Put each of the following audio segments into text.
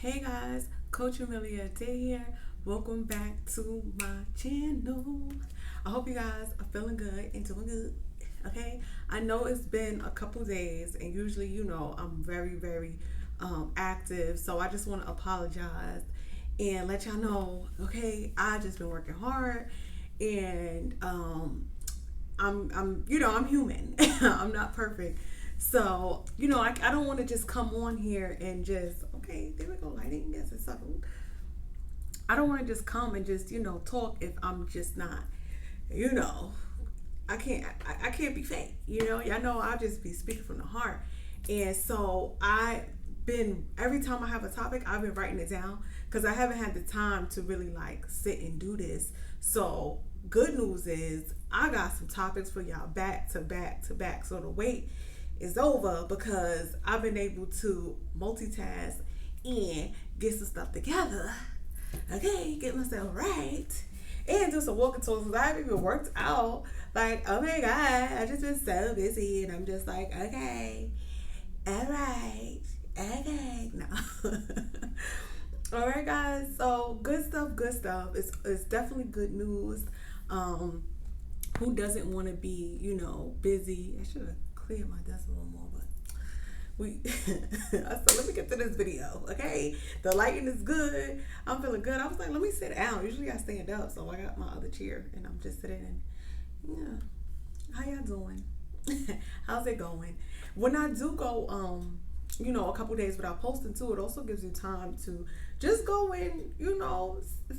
Hey guys, Coach Amelia Adair here. Welcome back to my channel. I hope you guys are feeling good and doing good. Okay, I know it's been a couple days, and usually, I'm very active. So I just want to apologize and let y'all know. Okay, I just been working hard, and I'm human. I'm not perfect. So, I don't want to just come on here and just, okay, there we go, lighting, yes, it's settled. I don't want to just come and just, talk if I'm just not, you know, I can't be fake, Y'all know I'll just be speaking from the heart. And so every time I have a topic, I've been writing it down because I haven't had the time to really like sit and do this. So, good news is I got some topics for y'all back to back to back. So, the wait is over because I've been able to multitask and get some stuff together. Okay, get myself right. And do some walking tours because I haven't even worked out. Like, oh my God, I just been so busy and I'm just like, okay, all right, okay, no. All right, guys. So good stuff, good stuff. It's definitely good news. Um, who doesn't want to be, busy? I should have cleared my desk a little more, but so let me get to this video, okay? The lighting is good. I'm feeling good. I was like, let me sit down. Usually I stand up, so I got my other chair and I'm just sitting and how y'all doing? How's it going? When I do go a couple days without posting too, it also gives you time to just go and,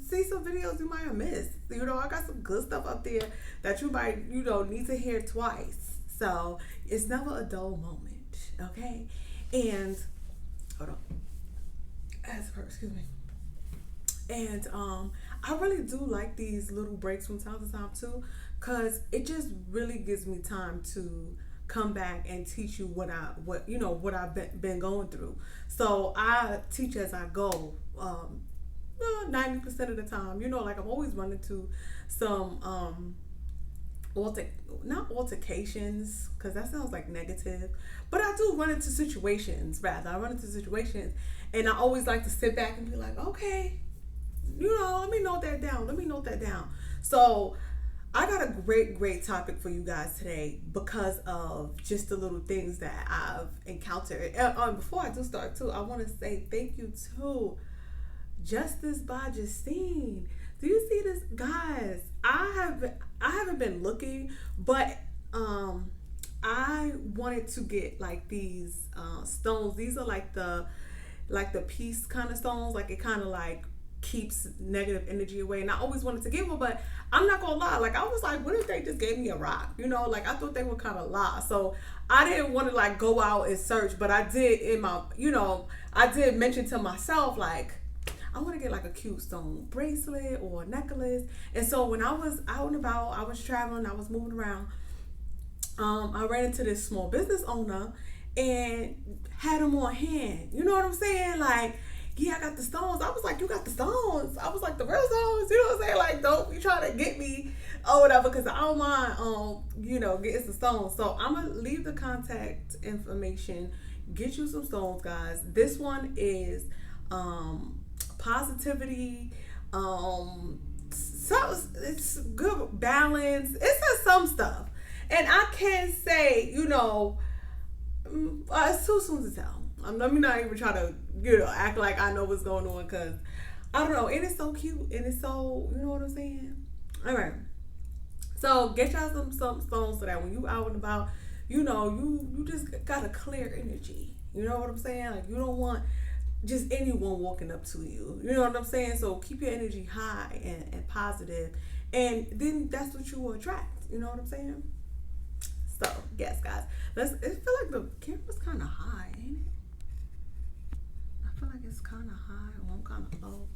see some videos you might have missed. I got some good stuff up there that you might, need to hear twice. So it's never a dull moment, okay? And hold on. Excuse me. And I really do like these little breaks from time to time too, cause it just really gives me time to come back and teach you what I've been going through. So I teach as I go. 90% of the time, like I'm always running to some not altercations because that sounds like negative, but I do run into situations. I run into situations, and I always like to sit back and be like, okay, let me note that down. So I got a great topic for you guys today because of just the little things that I've encountered. Before I do start too, I want to say thank you to Justice by Justine. Do you see this, guys? I haven't been looking, but I wanted to get like these stones. These are like the peace kind of stones. Like it kind of like keeps negative energy away. And I always wanted to get one, but I'm not gonna lie. Like I was like, what if they just gave me a rock? Like I thought they were kind of lie. So I didn't want to like go out and search, but I did I did mention to myself like, I want to get like a cute stone bracelet or a necklace. And so when I was out and about, I was traveling, I was moving around, I ran into this small business owner and had them on hand. You know what I'm saying? Like, yeah, I got the stones. I was like, you got the stones? I was like, the real stones? You know what I'm saying? Like, don't be trying to get me or whatever, because I don't mind, getting some stones. So I'm going to leave the contact information. Get you some stones, guys. This one is positivity, so it's good balance. It says some stuff, and I can't say it's too soon to tell. Let me not even try to act like I know what's going on, because I don't know. And it's so cute, and it's so, you know what I'm saying. All right, so get y'all some stones so that when you out and about, you just got a clear energy. You know what I'm saying? Like you don't want just anyone walking up to you. You know what I'm saying? So keep your energy high and positive, and then that's what you will attract. You know what I'm saying? So yes, guys, it feel like the camera's kind of high, ain't it? I feel like it's kind of high, or I'm kind of low,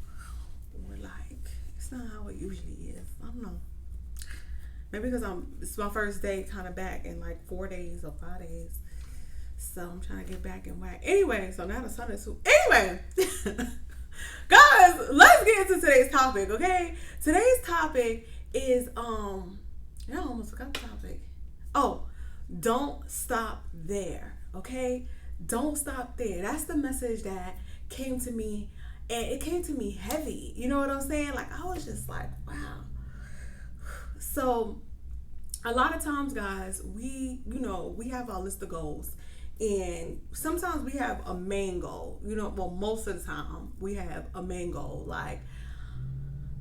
or like it's not how it usually is. I don't know. Maybe because it's my first day kind of back in like 4 days or 5 days. So I'm trying to get back in whack. Anyway, so now the sun is anyway. Guys, let's get into today's topic, okay? Today's topic is I almost forgot the topic. Oh, don't stop there, okay? Don't stop there. That's the message that came to me, and it came to me heavy. You know what I'm saying? Like, I was just like, wow. So a lot of times, guys, we have our list of goals, and sometimes we have a main goal. Well, most of the time we have a main goal. Like,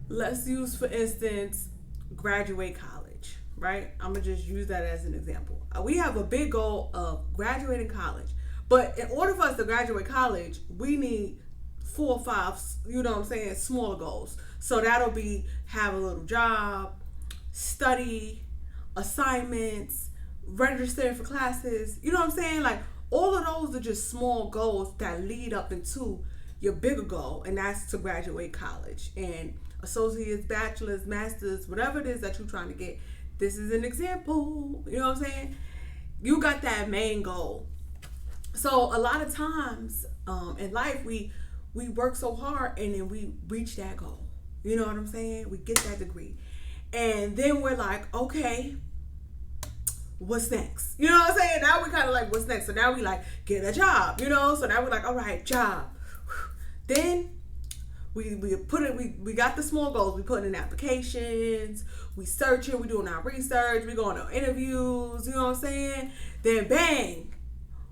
let's use, for instance, graduate college, right? I'm gonna just use that as an example. We have a big goal of graduating college, but in order for us to graduate college, we need 4 or 5, smaller goals. So that'll be have a little job, study, assignments, registering for classes. You know what I'm saying? Like, all of those are just small goals that lead up into your bigger goal, and that's to graduate college. And associates, bachelor's, master's, whatever it is that you're trying to get. This is an example. You know what I'm saying? You got that main goal. So a lot of times in life, we work so hard and then we reach that goal. You know what I'm saying? We get that degree. And then we're like, okay, what's next? You know what I'm saying? Now we kind of like, what's next? So now we like, get a job, So now we're like, all right, job. Then we got the small goals. We put in applications, we searching, we doing our research, we going on interviews, you know what I'm saying? Then bang,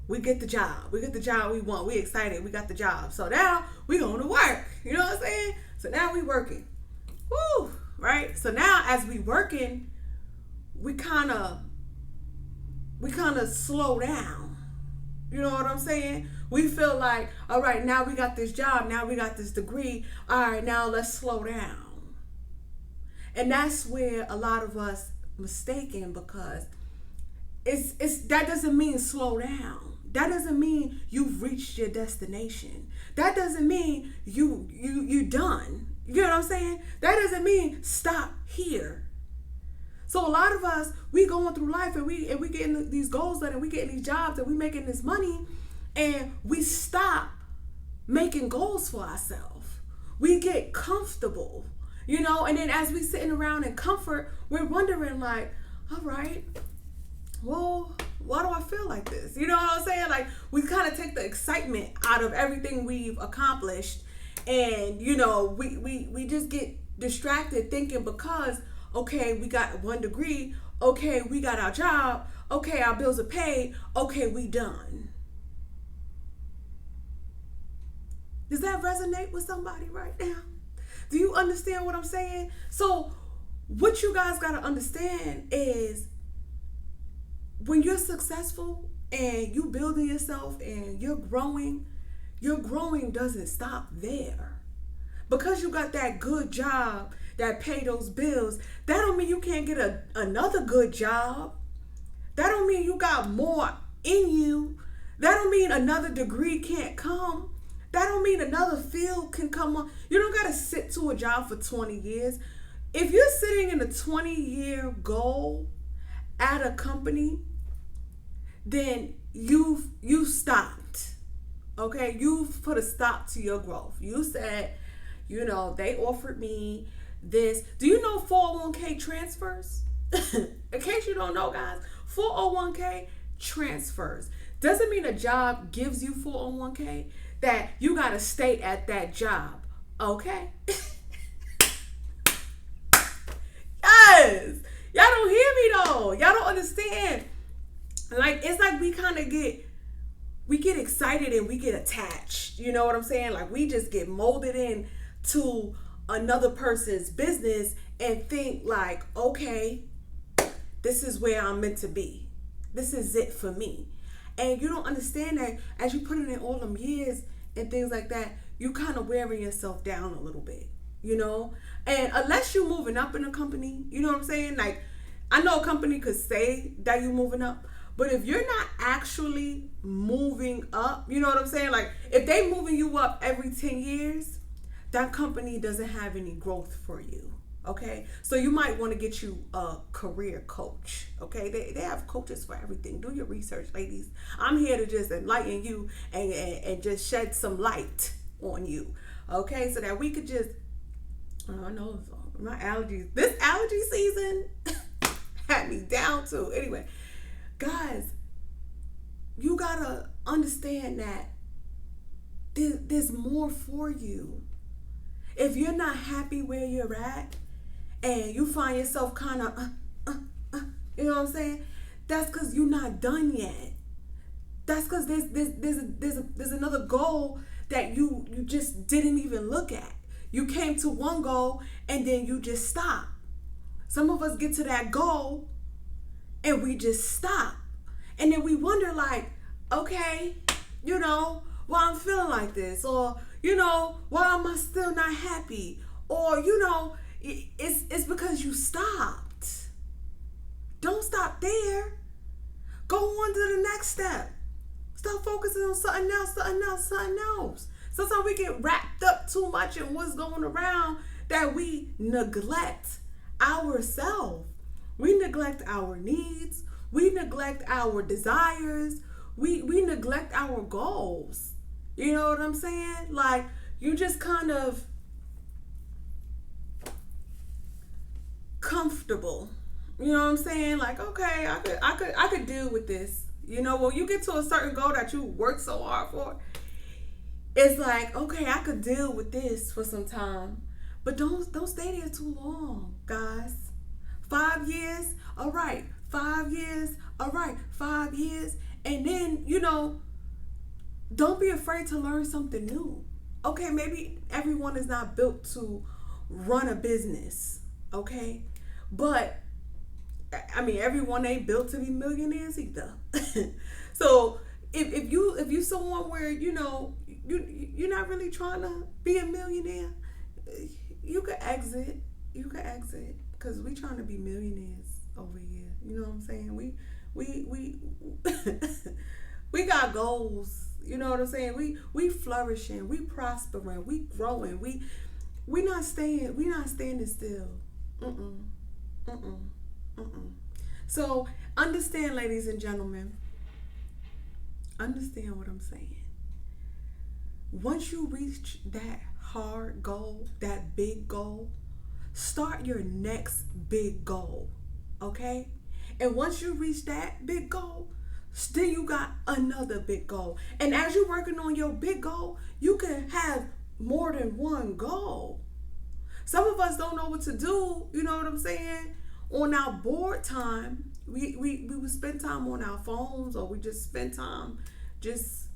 we get the job. We get the job we want. We excited. We got the job. So now we going to work. You know what I'm saying? So now we working. Woo, right? So now as we working, we kind of slow down. You know what I'm saying? We feel like, all right, now we got this job, now we got this degree. All right, now let's slow down. And that's where a lot of us mistaken, because it's that doesn't mean slow down. That doesn't mean you've reached your destination. That doesn't mean you done. You know what I'm saying? That doesn't mean stop here. So a lot of us, we going through life and we getting these goals done and we getting these jobs and we making this money, and we stop making goals for ourselves. We get comfortable, and then as we sitting around in comfort, we're wondering like, all right, well, why do I feel like this? You know what I'm saying? Like, we kind of take the excitement out of everything we've accomplished, and we just get distracted thinking, because okay, we got 1 degree, okay, we got our job, okay, our bills are paid, okay, we done. Does that resonate with somebody right now? Do you understand what I'm saying? So what you guys got to understand is, when you're successful and you building yourself and you're growing doesn't stop there. Because you got that good job that pay those bills, that don't mean you can't get another good job. That don't mean you got more in you. That don't mean another degree can't come. That don't mean another field can come on. You don't got to sit to a job for 20 years. If you're sitting in a 20-year goal at a company, then you've stopped. Okay? You've put a stop to your growth. You said, they offered me this. Do you know 401k transfers? In case you don't know, guys, 401k transfers. Doesn't mean a job gives you 401k that you got to stay at that job. Okay? Yes. Y'all don't hear me though. Y'all don't understand. Like, it's like we kind of get excited and we get attached. You know what I'm saying? Like, we just get molded in to another person's business and think like, okay, this is where I'm meant to be. This is it for me. And you don't understand that as you put it in all them years and things like that, you kind of wearing yourself down a little bit, And unless you're moving up in a company, you know what I'm saying? Like, I know a company could say that you're moving up, but if you're not actually moving up, you know what I'm saying? Like, if they moving you up every 10 years, that company doesn't have any growth for you. Okay, so you might want to get you a career coach. Okay, they have coaches for everything. Do your research, ladies. I'm here to just enlighten you and just shed some light on you. Okay, so that we could just, I know my allergies. This allergy season had me down too. Anyway, guys, you gotta understand that there's more for you. If you're not happy where you're at and you find yourself kind of, you know what I'm saying? That's because you're not done yet. That's because there's another goal that you just didn't even look at. You came to one goal and then you just stop. Some of us get to that goal and we just stop. And then we wonder like, okay, why I'm feeling like this, or, why am I still not happy? Or, it's because you stopped. Don't stop there. Go on to the next step. Start focusing on something else. Sometimes we get wrapped up too much in what's going around that we neglect ourselves. We neglect our needs. We neglect our desires. We neglect our goals. You know what I'm saying? Like, you just kind of comfortable. You know what I'm saying? Like, okay, I could deal with this. When you get to a certain goal that you work so hard for, it's like, okay, I could deal with this for some time. But don't stay there too long, guys. 5 years, all right. 5 years, all right. 5 years. And then, don't be afraid to learn something new. Okay, maybe everyone is not built to run a business, okay? But, everyone ain't built to be millionaires either. So, if you someone where, you're not really trying to be a millionaire, you could exit. Because we trying to be millionaires over here. You know what I'm saying? We we got goals. You know what I'm saying? We flourishing, we prospering, we growing. We not standing still. So understand, ladies and gentlemen. Understand what I'm saying. Once you reach that hard goal, that big goal, start your next big goal. Okay? And once you reach that big goal, still you got another big goal. And as you're working on your big goal, you can have more than one goal. Some of us don't know what to do, you know what I'm saying? On our board time, we would spend time on our phones, or we just spend time just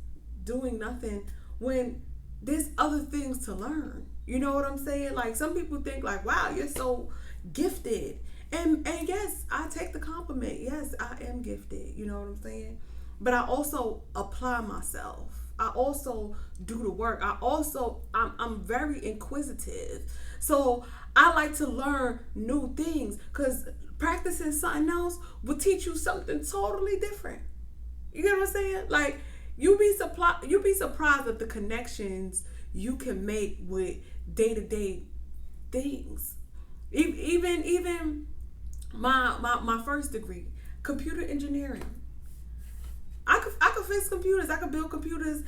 doing nothing when there's other things to learn. You know what I'm saying? Like, some people think like, wow, you're so gifted. And yes, I take the compliment. Yes, I am gifted. You know what I'm saying? But I also apply myself. I also do the work. I'm very inquisitive. So I like to learn new things, because practicing something else will teach you something totally different. You get what I'm saying? Like, you'd be surprised at the connections you can make with day-to-day things. Even my first degree, computer engineering. I could fix computers. I could build computers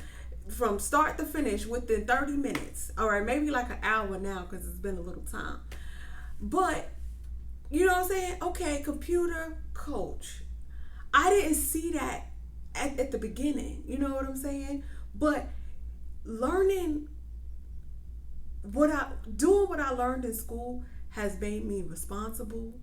from start to finish within 30 minutes. All right, maybe like an hour now because it's been a little time. But, you know what I'm saying? Okay, computer coach. I didn't see that at the beginning. You know what I'm saying? But learning doing what I learned in school has made me responsible.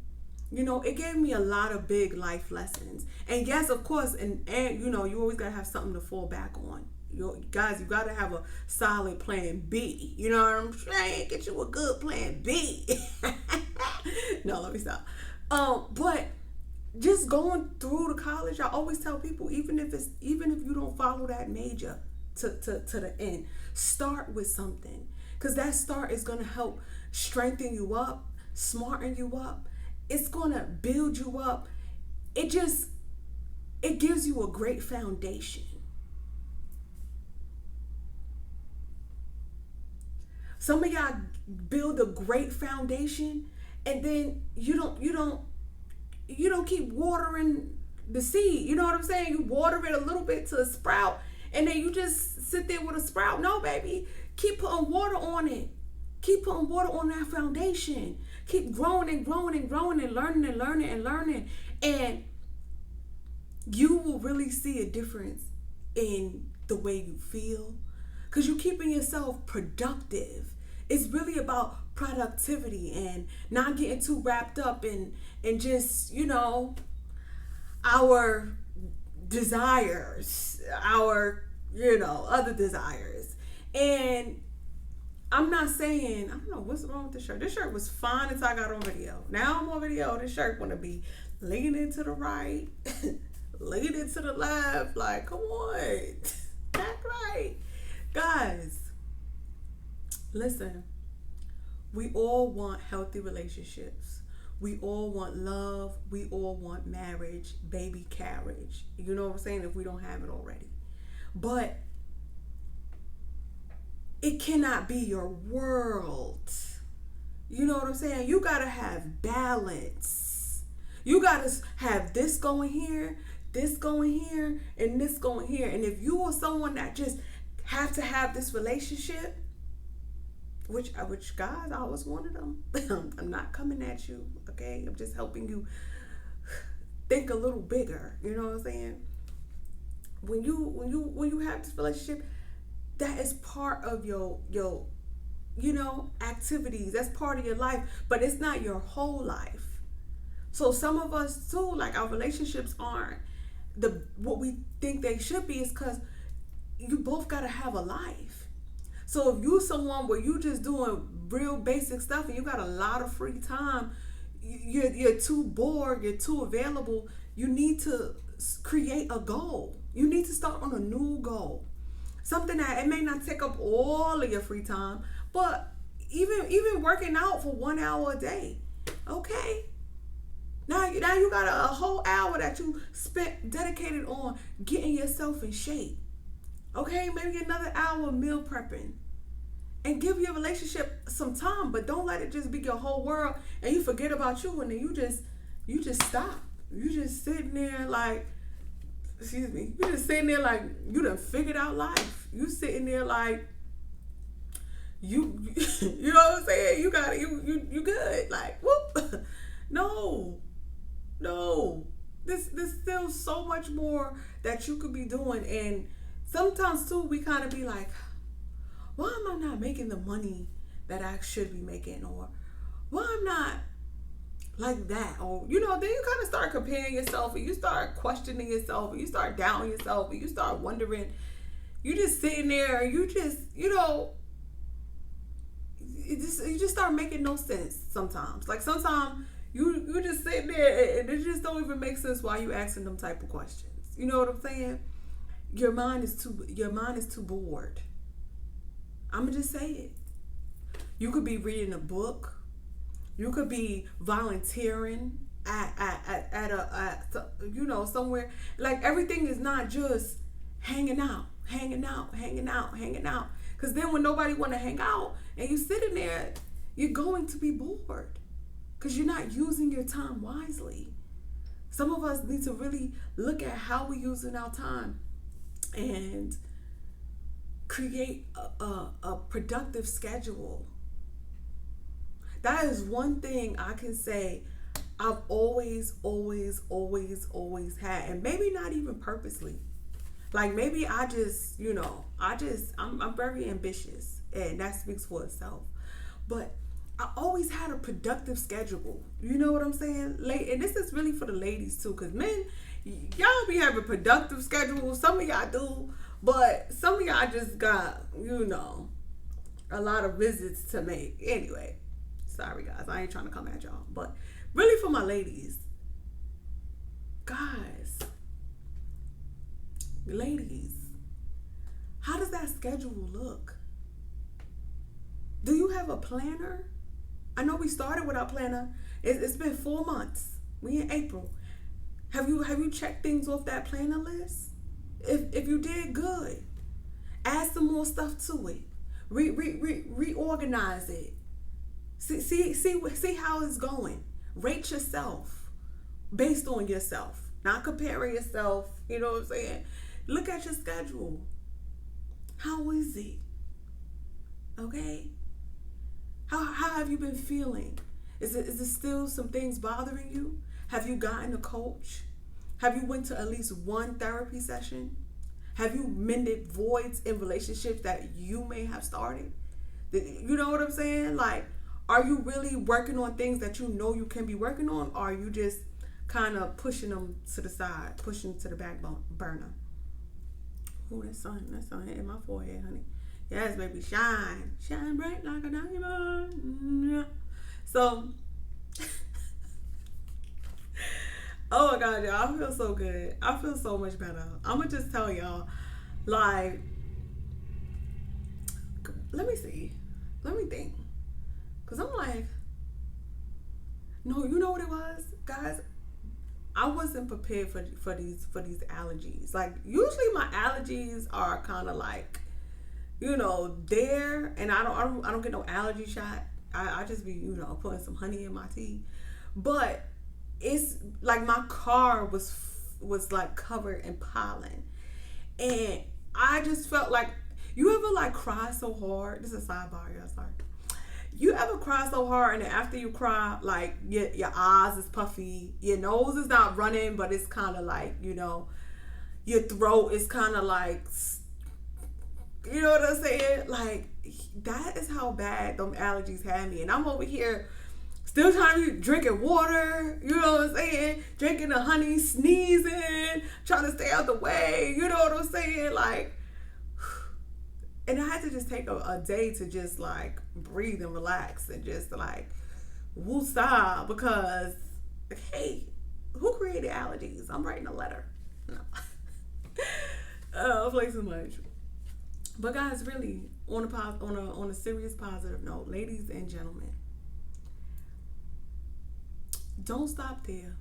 It gave me a lot of big life lessons. And yes, of course, and you always gotta have something to fall back on. You gotta have a solid plan B. You know what I'm saying? Get you a good plan B. No, let me stop. But just going through the college, I always tell people, even if you don't follow that major to the end, start with something. Because that start is gonna help strengthen you up, smarten you up. It's gonna build you up. It gives you a great foundation. Some of y'all build a great foundation, and then you don't keep watering the seed. You know what I'm saying? You water it a little bit to a sprout, and then you just sit there with a sprout. No, baby. Keep putting water on it. Keep putting water on that foundation. Keep growing and growing and growing and learning and learning and learning. And you will really see a difference in the way you feel. because you're keeping yourself productive. It's really about productivity and not getting too wrapped up in just, our desires, our, other desires. And I'm not saying, I don't know what's wrong with this shirt. This shirt was fine until I got on video. Now I'm on video. This shirt want to be leaning to the right, leaning to the left. Like, come on, act right. Guys, listen, we all want healthy relationships. We all want love. We all want marriage, baby carriage. You know what I'm saying? If we don't have it already. But it cannot be your world. You know what I'm saying? You got to have balance. You got to have this going here, this going here, and this going here. And if you are someone that just have to have this relationship, which guys, I was one of them. I'm not coming at you, okay? I'm just helping you think a little bigger. You know what I'm saying? When you have this relationship, that is part of your activities. That's part of your life, but it's not your whole life. So some of us too, like, our relationships aren't what we think they should be, is because you both gotta have a life. So if you someone where you just doing real basic stuff and you got a lot of free time, you're too bored, you're too available, you need to create a goal. You need to start on a new goal. Something that it may not take up all of your free time, but even working out for 1 hour a day. Okay. Now you got a whole hour that you spent dedicated on getting yourself in shape. Okay, maybe another hour meal prepping. And give your relationship some time, but don't let it just be your whole world and you forget about you, and then you just stop. You just sitting there like, you just sitting there like you done figured out life. You sitting there like you know what I'm saying? You got you good. Like, whoop. No. There's still so much more that you could be doing. And sometimes too, we kind of be like, why am I not making the money that I should be making? Or why I'm not like that? Or, then you kind of start comparing yourself, and you start questioning yourself, and you start doubting yourself, and you start wondering. You just sitting there, and you just, you just start making no sense sometimes. Like, sometimes you just sitting there, and it just don't even make sense why you asking them type of questions. You know what I'm saying? Your mind is too bored. I'm gonna just say it. You could be reading a book. You could be volunteering at somewhere. Like, everything is not just hanging out. Because then when nobody want to hang out and you sitting there, you're going to be bored because you're not using your time wisely. Some of us need to really look at how we're using our time and create a productive schedule. That is one thing I can say I've always had, and maybe not even purposely. Like, maybe I'm very ambitious, and that speaks for itself. But I always had a productive schedule. You know what I'm saying? And this is really for the ladies too, because men, y'all be having productive schedules. Some of y'all do, but some of y'all just got, a lot of visits to make. Anyway, sorry guys, I ain't trying to come at y'all. But really for my ladies, guys, ladies, how does that schedule look? Do you have a planner? I know we started with our planner. It's been 4 months. We in April. Have you checked things off that planner list? If you did, good. Add some more stuff to it. Reorganize it. See how it's going. Rate yourself based on yourself, not comparing yourself. You know what I'm saying? Look at your schedule. How is it? Okay. How have you been feeling? Is it still some things bothering you? Have you gotten a coach? Have you went to at least one therapy session? Have you mended voids in relationships that you may have started? You know what I'm saying? Like, are you really working on things that you know you can be working on? Or are you just kind of pushing them to the side, pushing to the back burner? Oh, that sun hitting my forehead, honey. Yes, baby, shine bright like a diamond. Yeah. So, oh my God, y'all, I feel so good. I feel so much better. I'm gonna just tell y'all, like, let me see, let me think, cause I'm like, no, you know what it was, guys. I wasn't prepared for these allergies. Like, usually my allergies are kind of like, there, and I don't get no allergy shot. I just be, putting some honey in my tea. But it's like my car was like covered in pollen, and I just felt like, you ever like cry so hard? This is a sidebar, y'all. Sorry. You ever cry so hard, and then after you cry, like your eyes is puffy, your nose is not running, but it's kind of like, your throat is kind of like, you know what I'm saying? Like, that is how bad them allergies had me. And I'm over here still trying to be drinking water, you know what I'm saying? Drinking the honey, sneezing, trying to stay out the way, you know what I'm saying? Like, and I had to just take a day to just like breathe and relax and just like woosah, because, hey, who created allergies? I'm writing a letter. No. I play too much. But guys, really, on a serious positive note, ladies and gentlemen, don't stop there.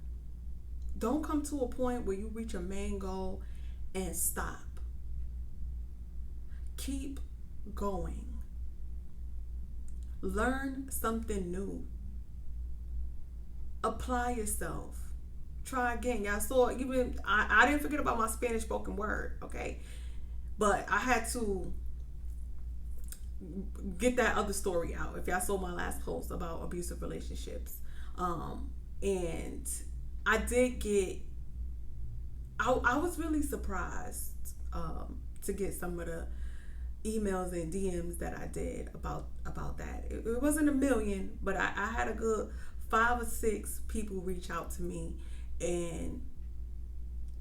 Don't come to a point where you reach your main goal and stop. Keep going. Learn something new. Apply yourself. Try again. Y'all saw, even I didn't forget about my Spanish spoken word, okay? But I had to get that other story out. If y'all saw my last post about abusive relationships, and I did get, I was really surprised to get some of the emails and DMs that I did about that. It wasn't a million, but I had a good 5 or 6 people reach out to me, and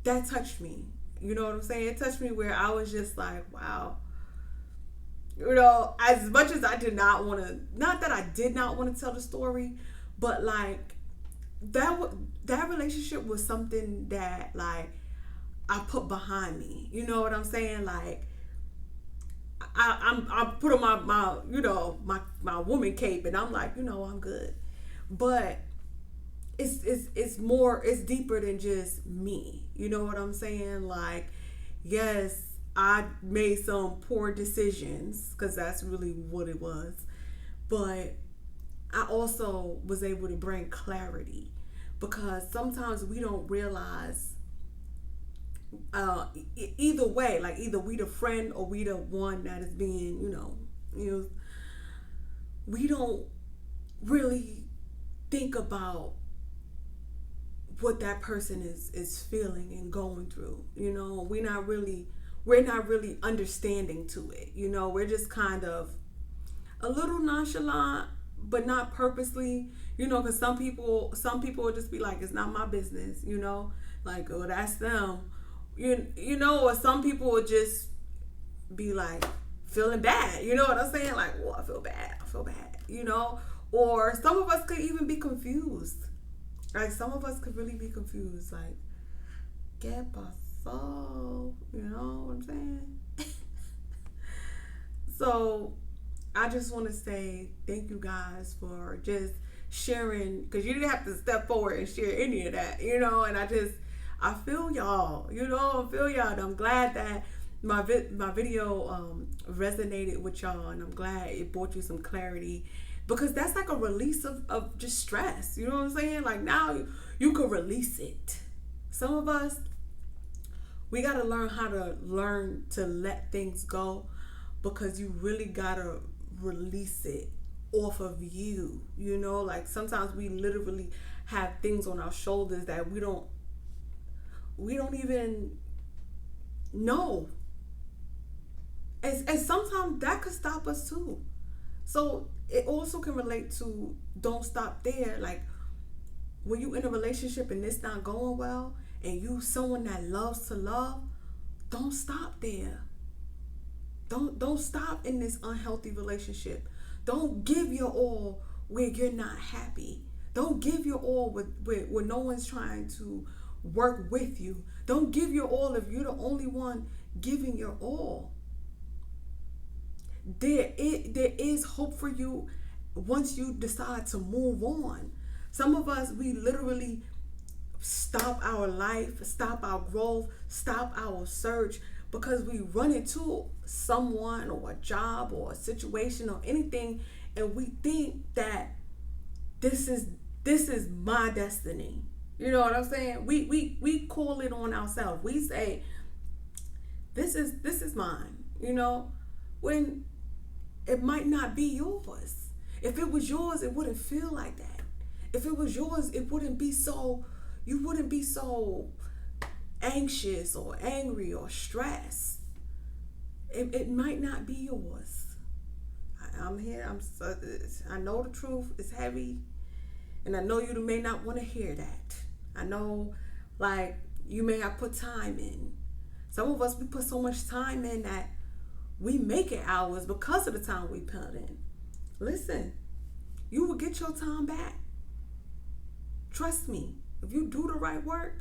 that touched me. You know what I'm saying? It touched me where I was just like, wow. As much as I did not want to, not that I did not want to tell the story, but like that relationship was something that like I put behind me. You know what I'm saying? Like, I put on my woman cape, and I'm like, I'm good. But it's more, it's deeper than just me. You know what I'm saying? Like, yes, I made some poor decisions, because that's really what it was. But I also was able to bring clarity, because sometimes we don't realize, either way, like either we the friend or we the one that is being, we don't really think about what that person is feeling and going through. We're not really understanding to it. We're just kind of a little nonchalant, but not purposely, because some people will just be like, it's not my business, like, oh, that's them. Or some people will just be like feeling bad, you know what I'm saying? Like, oh, I feel bad, or some of us could even be confused. Like, some of us could really be confused, like, ¿qué pasó? You know what I'm saying? So, I just want to say thank you guys for just sharing, because you didn't have to step forward and share any of that, and I feel y'all, and I'm glad that my video resonated with y'all, and I'm glad it brought you some clarity, because that's like a release of just stress, you know what I'm saying? Like, now you can release it. Some of us, we got to learn how to let things go, because you really got to release it off of you, like sometimes we literally have things on our shoulders that we don't even know And sometimes that could stop us too. So it also can relate to don't stop there. Like when you in a relationship and it's not going well and you someone that loves to love, don't stop there. Don't stop in this unhealthy relationship. Don't give your all where you're not happy. Don't give your all where no one's trying to work with you. Don't give your all if you're the only one giving your all. There is hope for you once you decide to move on. Some of us, we literally stop our life, stop our growth, stop our search because we run into someone or a job or a situation or anything, and we think that this is my destiny. You know what I'm saying? We call it on ourselves. We say this is mine. You know, when it might not be yours. If it was yours, it wouldn't feel like that. If it was yours, it wouldn't be so, you wouldn't be so anxious or angry or stressed. It might not be yours. I'm here. I know the truth is heavy, and I know you may not want to hear that. I know, like, you may have put time in. Some of us, we put so much time in that we make it ours because of the time we put in. Listen, you will get your time back. Trust me. If you do the right work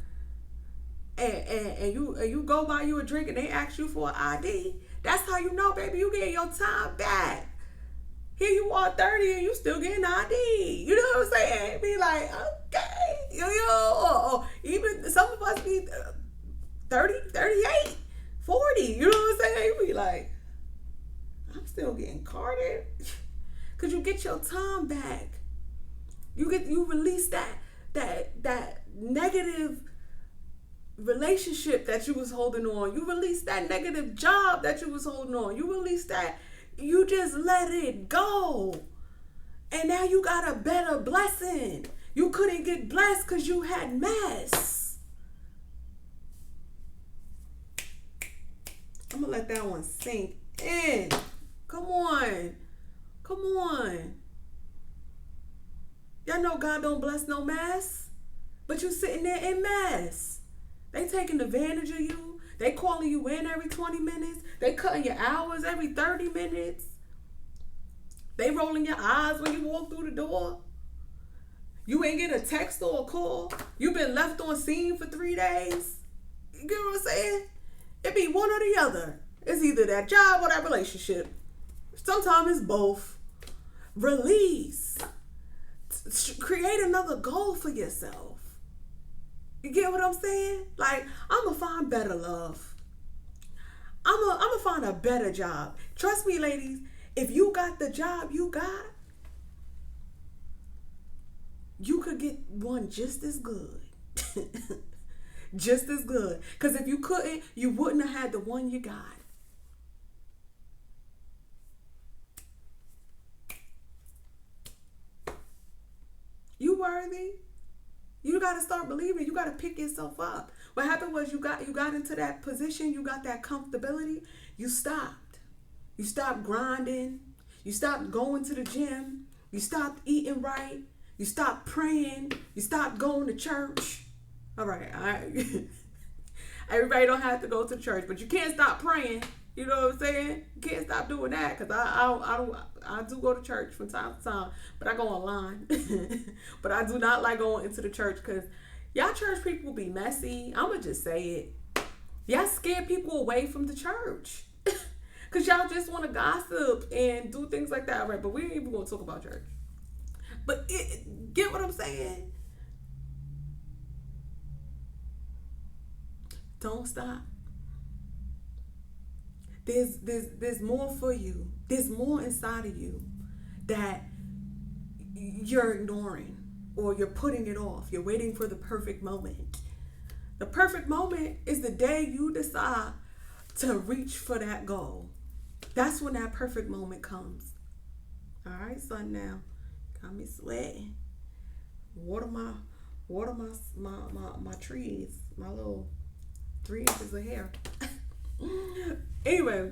and you go buy you a drink and they ask you for an ID, that's how you know, baby, you get your time back. Here you are 30 and you still getting ID. You know what I'm saying? Be like, okay, or even some of us be 30, 38, 40. You know what I'm saying? You be like, I'm still getting carded. Cause you get your time back. You release that negative relationship that you was holding on. You release that negative job that you was holding on. You release that. You just let it go. And now you got a better blessing. You couldn't get blessed because you had mess. I'm going to let that one sink in. Come on. Come on. Y'all know God don't bless no mess. But you sitting there in mess. They taking advantage of you. They calling you in every 20 minutes. They cutting your hours every 30 minutes. They rolling your eyes when you walk through the door. You ain't getting a text or a call. You been left on scene for 3 days. You get what I'm saying? It be one or the other. It's either that job or that relationship. Sometimes it's both. Release. Create another goal for yourself. You get what I'm saying? Like, I'm going to find better love. I'm going to find a better job. Trust me, ladies, if you got the job you got, you could get one just as good. Just as good. Because if you couldn't, you wouldn't have had the one you got. You worthy. You got to start believing. You got to pick yourself up. What happened was you got into that position. You got that comfortability. You stopped. You stopped grinding. You stopped going to the gym. You stopped eating right. You stopped praying. You stopped going to church. All right. Everybody don't have to go to church, but you can't stop praying. You know what I'm saying? You can't stop doing that because I do go to church from time to time, but I go online. But I do not like going into the church because y'all church people be messy. I'm going to just say it. Y'all scare people away from the church because y'all just want to gossip and do things like that. All right, but we ain't even going to talk about church. But get what I'm saying? Don't stop. There's more for you. There's more inside of you that you're ignoring or you're putting it off. You're waiting for the perfect moment. The perfect moment is the day you decide to reach for that goal. That's when that perfect moment comes. All right, son, now got me sweating. Water my trees, my little 3 inches of hair. Anyway,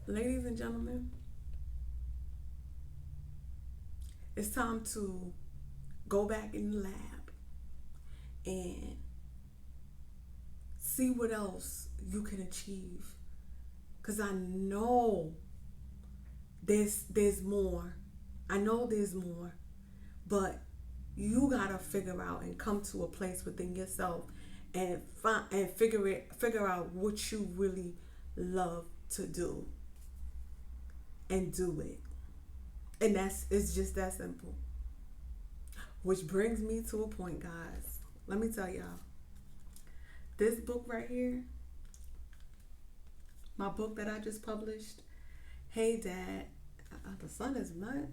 Ladies and gentlemen, it's time to go back in the lab and see what else you can achieve. Cause I know there's more. I know there's more. But you gotta figure out and come to a place within yourself and figure out what you really love to do and do it. And it's just that simple. Which brings me to a point, guys. Let me tell y'all. This book right here, my book that I just published, Hey Dad, the sun is not.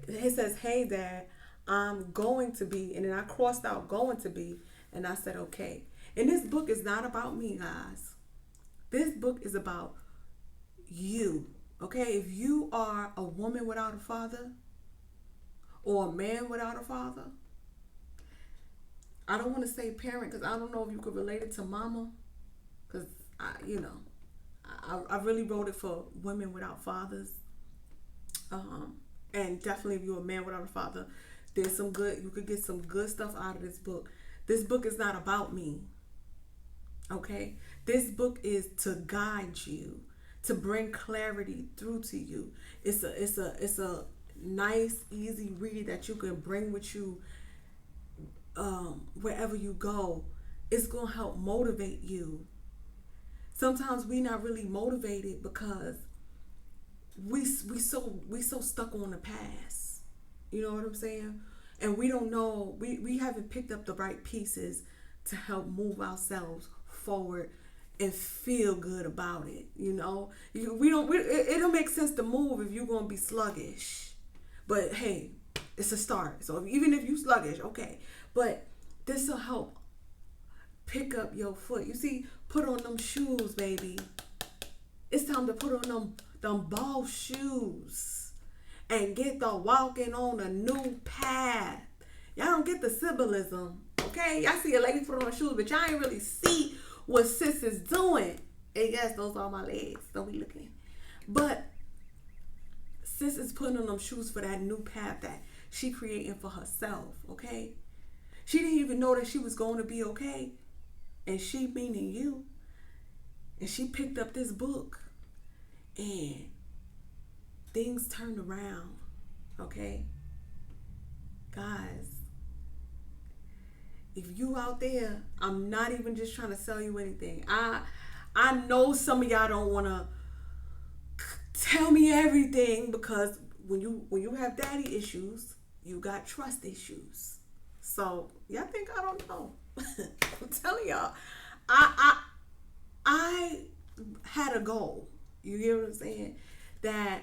It says, Hey Dad, I'm going to be, and then I crossed out going to be, and I said, okay. And this book is not about me, guys. This book is about you, okay? If you are a woman without a father, or a man without a father, I don't want to say parent, because I don't know if you could relate it to mama, because, I really wrote it for women without fathers. And definitely if you're a man without a father, there's some good, you could get some good stuff out of this book. This book is not about me. Okay? This book is to guide you, to bring clarity through to you. It's a nice, easy read that you can bring with you wherever you go. It's gonna help motivate you. Sometimes we not really motivated because we so stuck on the past. You know what I'm saying? And we don't know, we haven't picked up the right pieces to help move ourselves forward and feel good about it. You know, it'll make sense to move if you're gonna be sluggish. But hey, it's a start. So even if you sluggish, okay. But this will help pick up your foot. You see, put on them shoes, baby. It's time to put on them ball shoes and get the walking on a new path. Y'all don't get the symbolism, okay? Y'all see a lady put on shoes, but y'all ain't really see what sis is doing. And yes, those are my legs. Don't be looking. But sis is putting on them shoes for that new path that she creating for herself, okay? She didn't even know that she was going to be okay. And she meaning you. And she picked up this book. And things turned around, okay? Guys, if you out there, I'm not even just trying to sell you anything. I know some of y'all don't want to tell me everything, because when you have daddy issues, you got trust issues. So y'all think I don't know. I'm telling y'all, I had a goal. You hear what I'm saying? That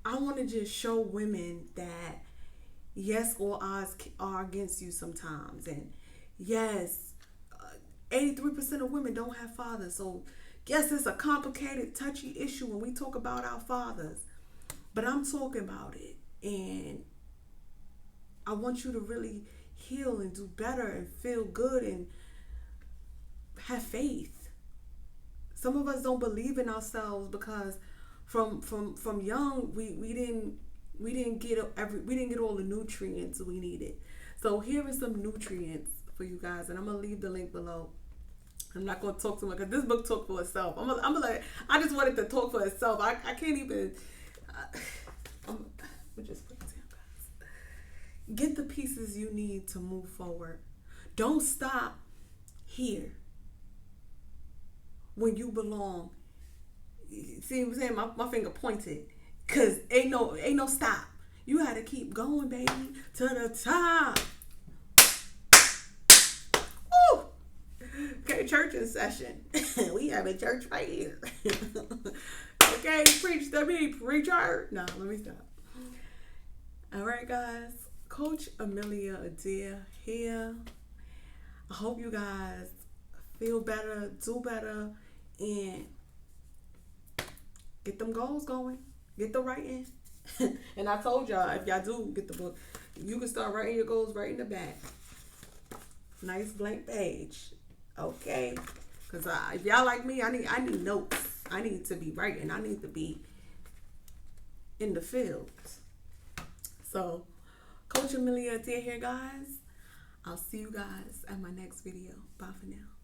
I want to just show women that yes, all odds are against you sometimes. And yes, 83% of women don't have fathers. So yes, it's a complicated, touchy issue when we talk about our fathers. But I'm talking about it. And I want you to really heal and do better and feel good and have faith. Some of us don't believe in ourselves because from young we didn't get all the nutrients we needed. So here are some nutrients for you guys, and I'm gonna leave the link below. I'm not gonna talk too much because this book talk for itself. I just want it to talk for itself. I can't even. We'll just put it down, guys. Get the pieces you need to move forward. Don't stop here. When you belong. See what I'm saying? My finger pointed. Cause ain't no stop. You had to keep going, baby, to the top. Woo! Okay, church in session. We have a church right here. Okay, preach to me, preacher. No, let me stop. All right, guys. Coach Amelia Adair here. I hope you guys feel better, do better, and get them goals going. Get the writing. And I told y'all, if y'all do get the book, you can start writing your goals right in the back. Nice blank page. Okay? Because if y'all like me, I need notes. I need to be writing. I need to be in the field. So, Coach Amelia Adair here, guys. I'll see you guys at my next video. Bye for now.